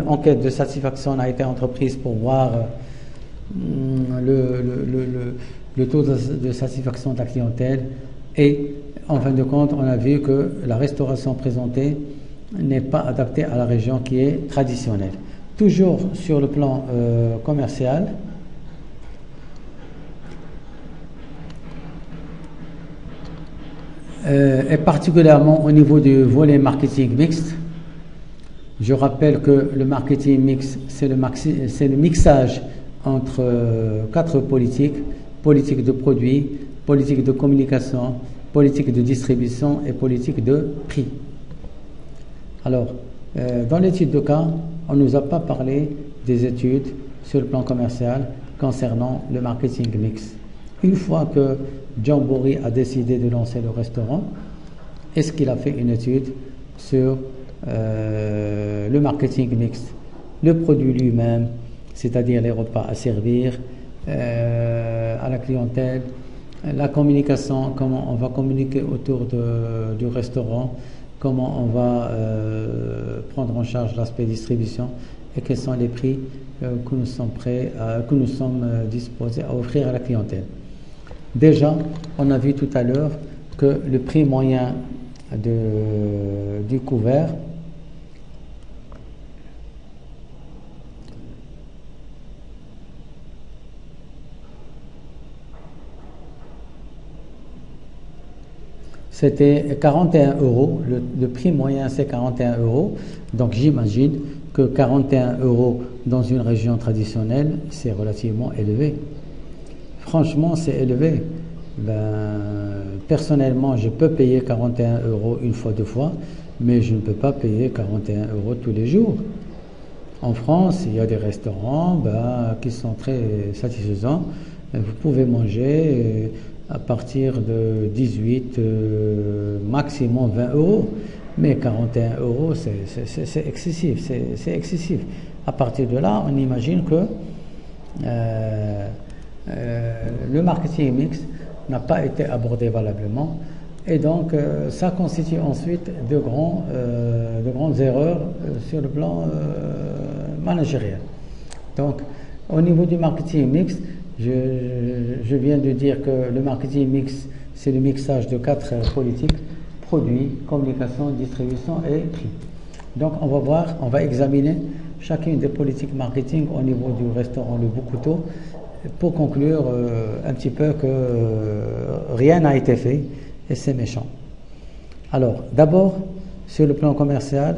Speaker 1: enquête de satisfaction n'a été entreprise pour voir le taux de satisfaction de la clientèle, et en fin de compte, on a vu que la restauration présentée n'est pas adaptée à la région qui est traditionnelle. Toujours sur le plan commercial, et particulièrement au niveau du volet marketing mixte. Je rappelle que le marketing mixte, c'est le mixage entre 4 politiques: politique de produit, politique de communication, politique de distribution et politique de prix. Alors, dans l'étude de cas, on ne nous a pas parlé des études sur le plan commercial concernant le marketing mix. Une fois que John Burry a décidé de lancer le restaurant, est-ce qu'il a fait une étude sur le marketing mixte, le produit lui-même, c'est-à-dire les repas à servir à la clientèle, la communication, comment on va communiquer autour du restaurant, comment on va prendre en charge l'aspect distribution, et quels sont les prix que nous sommes disposés à offrir à la clientèle. Déjà, on a vu tout à l'heure que le prix moyen du couvert c'était 41 €. Le prix moyen, c'est 41 €. Donc, j'imagine que 41 € dans une région traditionnelle, c'est relativement élevé. Franchement, c'est élevé. Personnellement, je peux payer 41 € une fois, 2 fois, mais je ne peux pas payer 41 € tous les jours. En France, il y a des restaurants qui sont très satisfaisants. Vous pouvez manger à partir de 18, maximum 20 €. Mais 41 €, c'est excessif. C'est excessif. À partir de là, on imagine que le marketing mix n'a pas été abordé valablement, et donc ça constitue ensuite de grandes erreurs sur le plan managérial. Donc, au niveau du marketing mix, je viens de dire que le marketing mix, c'est le mixage de 4 politiques: produits, communication, distribution et prix. Donc, on va examiner chacune des politiques marketing au niveau du restaurant Le Boucouteau, pour conclure un petit peu que rien n'a été fait, et c'est méchant. Alors, d'abord, sur le plan commercial,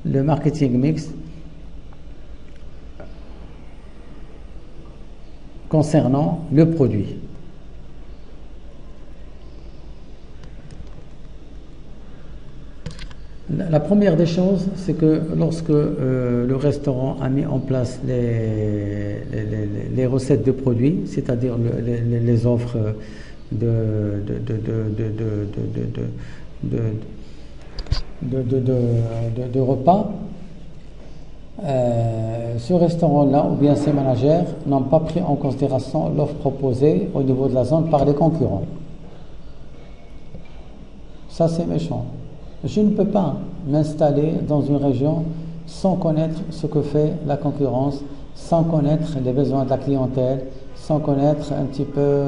Speaker 1: le marketing mix concernant le produit. La première des choses, c'est que lorsque le restaurant a mis en place les recettes de produits, c'est-à-dire les offres de repas, ce restaurant-là, ou bien ses managers, n'ont pas pris en considération l'offre proposée au niveau de la zone par les concurrents. Ça, c'est méchant. Je ne peux pas m'installer dans une région sans connaître ce que fait la concurrence, sans connaître les besoins de la clientèle, sans connaître un petit peu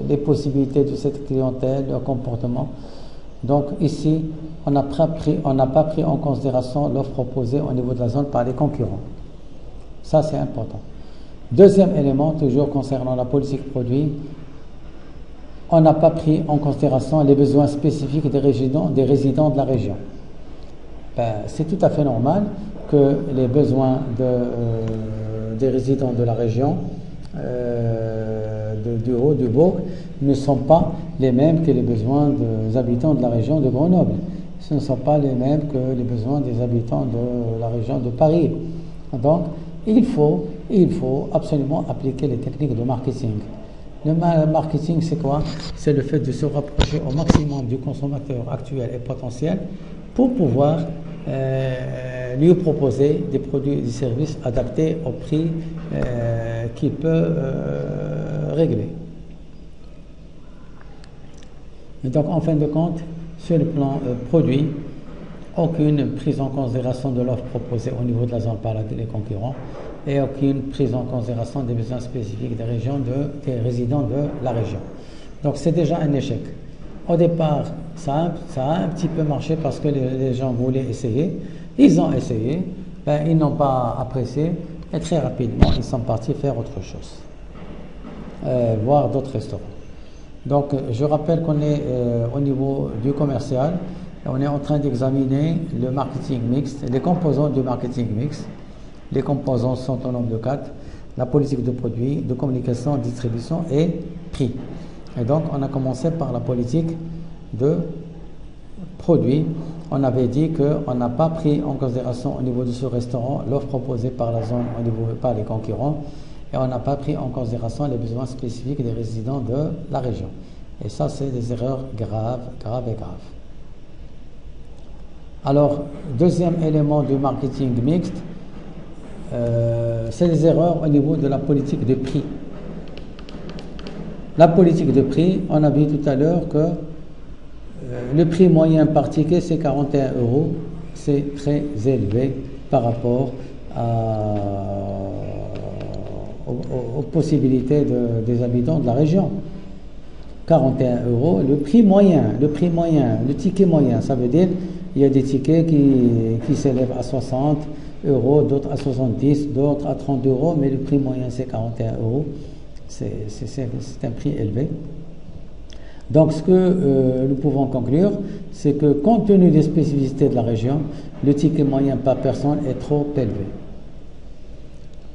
Speaker 1: les possibilités de cette clientèle, leur comportement. Donc ici, on n'a pas pris en considération l'offre proposée au niveau de la zone par les concurrents. Ça, c'est important. Deuxième élément, toujours concernant la politique produit, on n'a pas pris en considération les besoins spécifiques des résidents de la région. C'est tout à fait normal que les besoins des résidents de la région du Haut-du-Bourg ne sont pas les mêmes que les besoins des habitants de la région de Grenoble. Ce ne sont pas les mêmes que les besoins des habitants de la région de Paris. Donc, il faut absolument appliquer les techniques de marketing. Le marketing, c'est quoi? C'est le fait de se rapprocher au maximum du consommateur actuel et potentiel pour pouvoir lui proposer des produits et des services adaptés au prix qu'il peut régler. Et donc, en fin de compte, sur le plan produit, aucune prise en considération de l'offre proposée au niveau de la zone par les concurrents et aucune prise en considération des besoins spécifiques des résidents de la région. Donc c'est déjà un échec. Au départ, ça a un petit peu marché parce que les gens voulaient essayer. Ils ont essayé, ils n'ont pas apprécié et très rapidement, ils sont partis faire autre chose, voir d'autres restaurants. Donc je rappelle qu'on est au niveau du commercial. On est en train d'examiner le marketing mixte, les composants du marketing mixte. Les composants sont au nombre de 4, la politique de produit, de communication, distribution et prix. Et donc, on a commencé par la politique de produit. On avait dit qu'on n'a pas pris en considération au niveau de ce restaurant l'offre proposée par la zone, par les concurrents, et on n'a pas pris en considération les besoins spécifiques des résidents de la région. Et ça, c'est des erreurs graves. Alors, deuxième élément du marketing mixte, c'est les erreurs au niveau de la politique de prix. La politique de prix, on a vu tout à l'heure que le prix moyen par ticket, c'est 41 €. C'est très élevé par rapport aux possibilités des habitants de la région. 41 €, le prix moyen, le ticket moyen, ça veut dire il y a des tickets qui s'élèvent à 60 €, d'autres à 70, d'autres à 30 €, mais le prix moyen c'est 41 €. C'est un prix élevé. Donc ce que nous pouvons conclure, c'est que compte tenu des spécificités de la région, le ticket moyen par personne est trop élevé.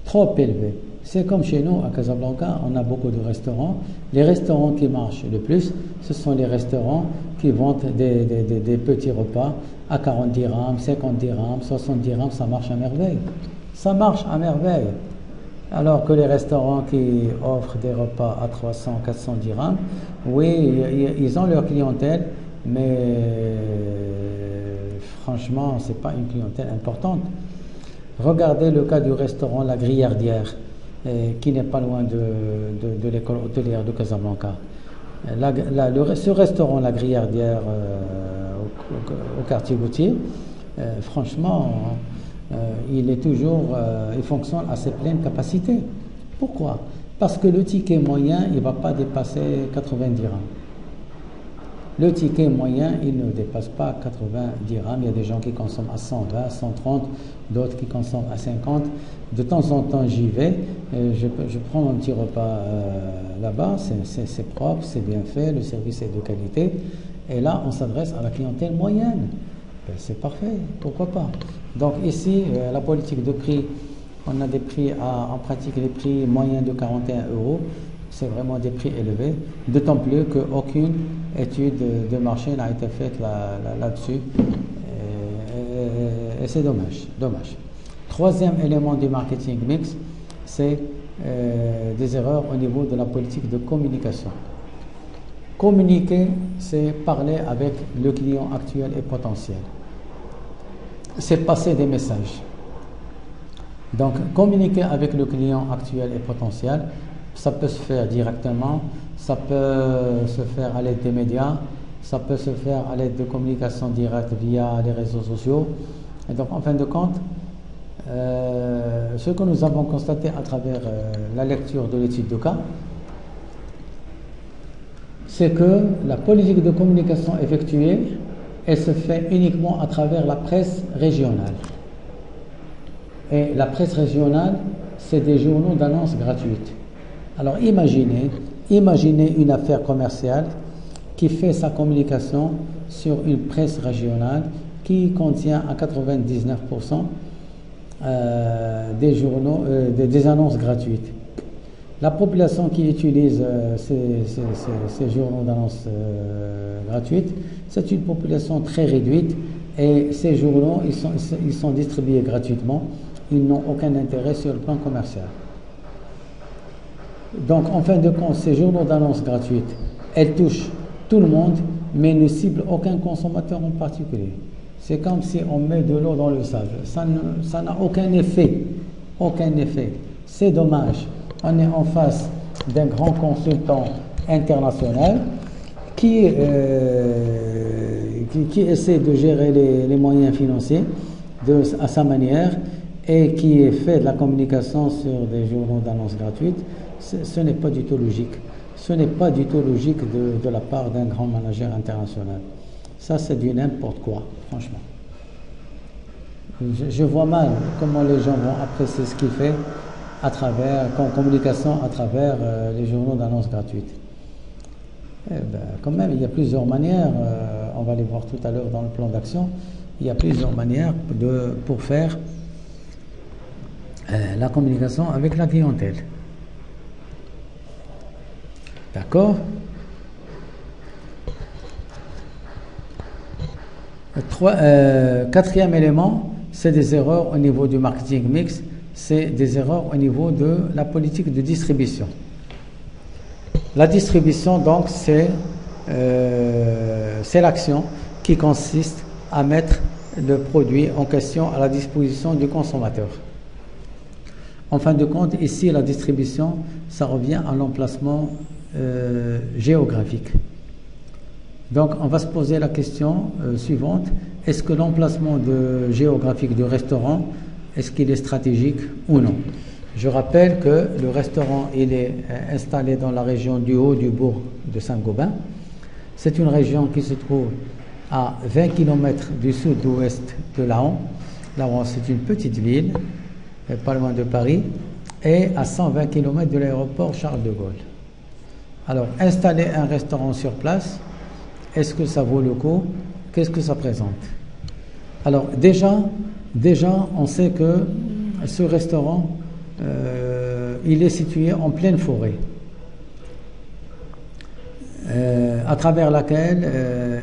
Speaker 1: Trop élevé. C'est comme chez nous à Casablanca, on a beaucoup de restaurants. Les restaurants qui marchent le plus, ce sont les restaurants qui vendent des petits repas à 40 dirhams, 50 dirhams, 60 dirhams, ça marche à merveille. Ça marche à merveille. Alors que les restaurants qui offrent des repas à 300, 400 dirhams, oui, ils ont leur clientèle, mais franchement, ce n'est pas une clientèle importante. Regardez le cas du restaurant La Grillardière, qui n'est pas loin de l'école hôtelière de Casablanca. Ce restaurant La Grillardière au quartier Gautier, franchement, il fonctionne à ses pleines capacités. Pourquoi? Parce que le ticket moyen, il ne va pas dépasser 80 dirhams. Le ticket moyen, il ne dépasse pas 80 dirhams. Il y a des gens qui consomment à 120, 130, d'autres qui consomment à 50. De temps en temps, j'y vais. Je prends mon petit repas là-bas. C'est propre, c'est bien fait, le service est de qualité. Et là, on s'adresse à la clientèle moyenne. C'est parfait, pourquoi pas. Donc ici, la politique de prix, on a des prix en pratique les prix moyens de 41 €. C'est vraiment des prix élevés, d'autant plus qu'aucune étude de marché n'a été faite là-dessus. Et c'est dommage. Troisième élément du marketing mix, c'est des erreurs au niveau de la politique de communication. Communiquer, c'est parler avec le client actuel et potentiel. C'est passer des messages. Donc, communiquer avec le client actuel et potentiel, ça peut se faire directement, ça peut se faire à l'aide des médias, ça peut se faire à l'aide de communication directe via les réseaux sociaux. Et donc, en fin de compte, ce que nous avons constaté à travers la lecture de l'étude de cas, c'est que la politique de communication effectuée, elle se fait uniquement à travers la presse régionale. Et la presse régionale, c'est des journaux d'annonces gratuites. Alors imaginez une affaire commerciale qui fait sa communication sur une presse régionale qui contient à 99% des annonces gratuites. La population qui utilise ces journaux d'annonces gratuites, c'est une population très réduite et ces journaux, ils sont distribués gratuitement. Ils n'ont aucun intérêt sur le plan commercial. Donc, en fin de compte, ces journaux d'annonces gratuites, elles touchent tout le monde, mais ne ciblent aucun consommateur en particulier. C'est comme si on met de l'eau dans le sable. Ça n'a aucun effet. Aucun effet. C'est dommage. On est en face d'un grand consultant international qui essaie de gérer les moyens financiers à sa manière et qui fait de la communication sur des journaux d'annonces gratuites. Ce n'est pas du tout logique. Ce n'est pas du tout logique de la part d'un grand manager international. Ça, c'est du n'importe quoi, franchement. Je vois mal comment les gens vont apprécier ce qu'il fait en communication à travers les journaux d'annonces gratuites. Eh ben, quand même, il y a plusieurs manières, on va les voir tout à l'heure dans le plan d'action, il y a plusieurs manières pour faire la communication avec la clientèle. D'accord? Quatrième élément, c'est des erreurs au niveau du marketing mix, c'est des erreurs au niveau de la politique de distribution. La distribution, donc, c'est l'action qui consiste à mettre le produit en question à la disposition du consommateur. En fin de compte, ici, la distribution, ça revient à l'emplacement géographique. Donc, on va se poser la question suivante. Est-ce que l'emplacement géographique du restaurant, est-ce qu'il est stratégique ou non? Je rappelle que le restaurant, il est installé dans la région du haut du bourg de Saint-Gobain. C'est une région qui se trouve à 20 km du sud-ouest de Laon. Laon, c'est une petite ville, pas loin de Paris, et à 120 km de l'aéroport Charles de Gaulle. Alors, installer un restaurant sur place, est-ce que ça vaut le coup? Qu'est-ce que ça présente? Alors, déjà, on sait que ce restaurant, il est situé en pleine forêt, à travers laquelle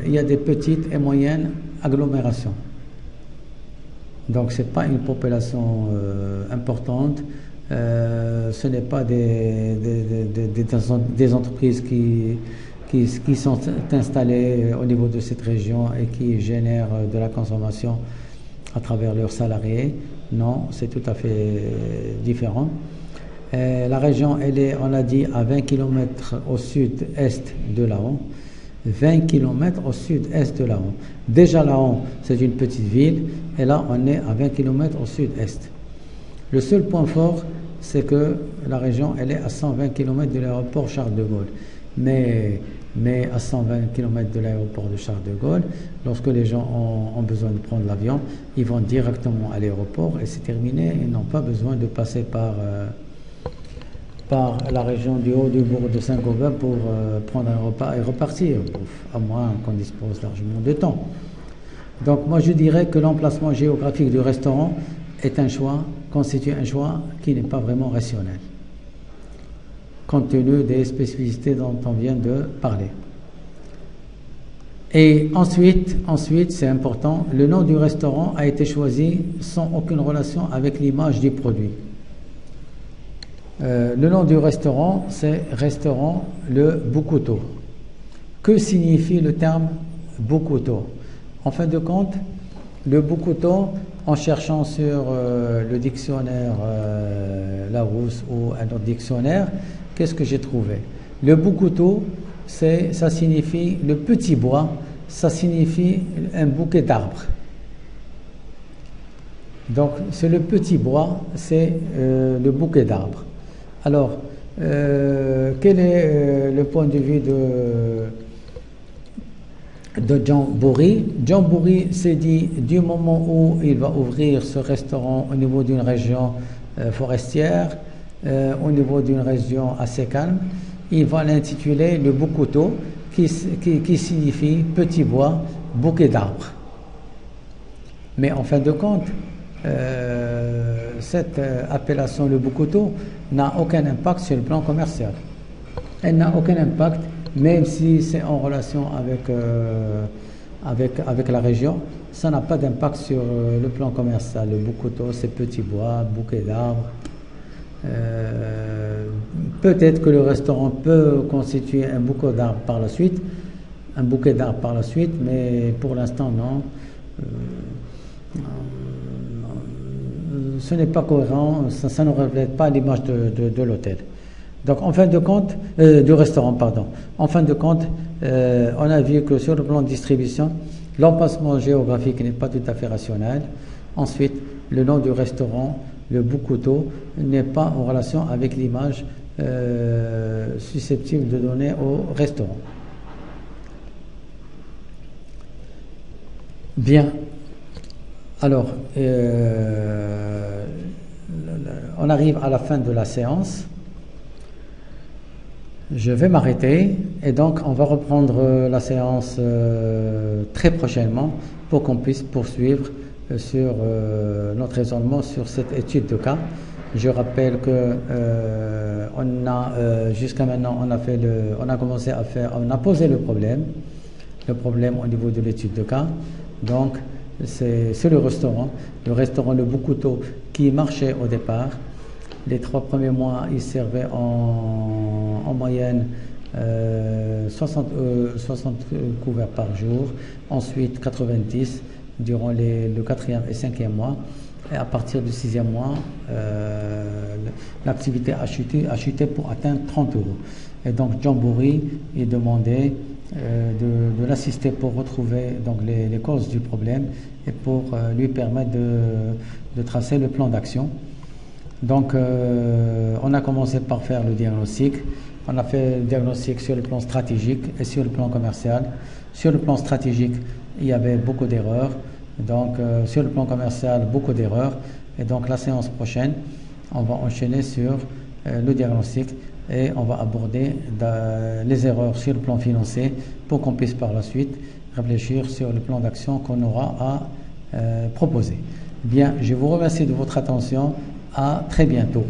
Speaker 1: il y a des petites et moyennes agglomérations. Donc, ce n'est pas une population importante. Ce n'est pas des entreprises qui sont installées au niveau de cette région et qui génèrent de la consommation à travers leurs salariés. Non, c'est tout à fait différent. La région, elle est, on l'a dit, à 20 km au sud-est de Laon. 20 km au sud-est de Laon. Déjà, Laon, c'est une petite ville, et là, on est à 20 km au sud-est. Le seul point fort, c'est que la région, elle est à 120 km de l'aéroport Charles de Gaulle. Mais à 120 km de l'aéroport de Charles de Gaulle, lorsque les gens ont besoin de prendre l'avion, ils vont directement à l'aéroport et c'est terminé. Ils n'ont pas besoin de passer par la région du haut du bourg de Saint-Gobain pour prendre un repas et repartir, à moins qu'on dispose largement de temps. Donc moi je dirais que l'emplacement géographique du restaurant constitue un choix qui n'est pas vraiment rationnel, compte tenu des spécificités dont on vient de parler. Et ensuite, c'est important, le nom du restaurant a été choisi sans aucune relation avec l'image du produit. Le nom du restaurant, c'est restaurant Le Boucouteau. Que signifie le terme Boucouteau? En fin de compte, le Boucouteau, en cherchant sur le dictionnaire Larousse ou un autre dictionnaire, qu'est-ce que j'ai trouvé? Le Boucouteau, ça signifie le petit bois, ça signifie un bouquet d'arbres. Donc, c'est le petit bois, c'est le bouquet d'arbres. Alors, quel est le point de vue de John Burry? John Burry s'est dit, du moment où il va ouvrir ce restaurant au niveau d'une région forestière, au niveau d'une région assez calme, il va l'intituler le Boucouteau, qui signifie petit bois, bouquet d'arbres. Mais en fin de compte, cette appellation le Boukoto n'a aucun impact sur le plan commercial. Elle n'a aucun impact, même si c'est en relation avec la région, ça n'a pas d'impact sur le plan commercial. Le Boukoto, c'est petits bois, bouquet d'arbres. Peut-être que le restaurant peut constituer un bouquet d'arbres par la suite, mais pour l'instant non. Ce n'est pas cohérent, ça ne reflète pas l'image de l'hôtel. Donc en fin de compte, du restaurant, pardon. En fin de compte, on a vu que sur le plan de distribution, l'emplacement géographique n'est pas tout à fait rationnel. Ensuite, le nom du restaurant, le Boukoto, n'est pas en relation avec l'image susceptible de donner au restaurant. Bien. Alors, on arrive à la fin de la séance. Je vais m'arrêter et donc on va reprendre la séance très prochainement pour qu'on puisse poursuivre sur notre raisonnement sur cette étude de cas. Je rappelle que jusqu'à maintenant on a posé le problème au niveau de l'étude de cas. Donc c'est le restaurant le Boukoto qui marchait au départ. Les 3 premiers mois, il servait en moyenne 60 couverts par jour, ensuite 90 durant le 4e et 5e mois. Et à partir du 6e mois, l'activité a chuté pour atteindre 30 €. Et donc Jambouri est demandé de l'assister pour retrouver donc les causes du problème et pour lui permettre de tracer le plan d'action. Donc on a commencé par faire le diagnostic. On a fait le diagnostic sur le plan stratégique et sur le plan commercial. Sur le plan stratégique, il y avait beaucoup d'erreurs. Donc sur le plan commercial, beaucoup d'erreurs. Et donc la séance prochaine, on va enchaîner sur le diagnostic et on va aborder les erreurs sur le plan financier pour qu'on puisse par la suite réfléchir sur le plan d'action qu'on aura à proposer. Bien, je vous remercie de votre attention. À très bientôt.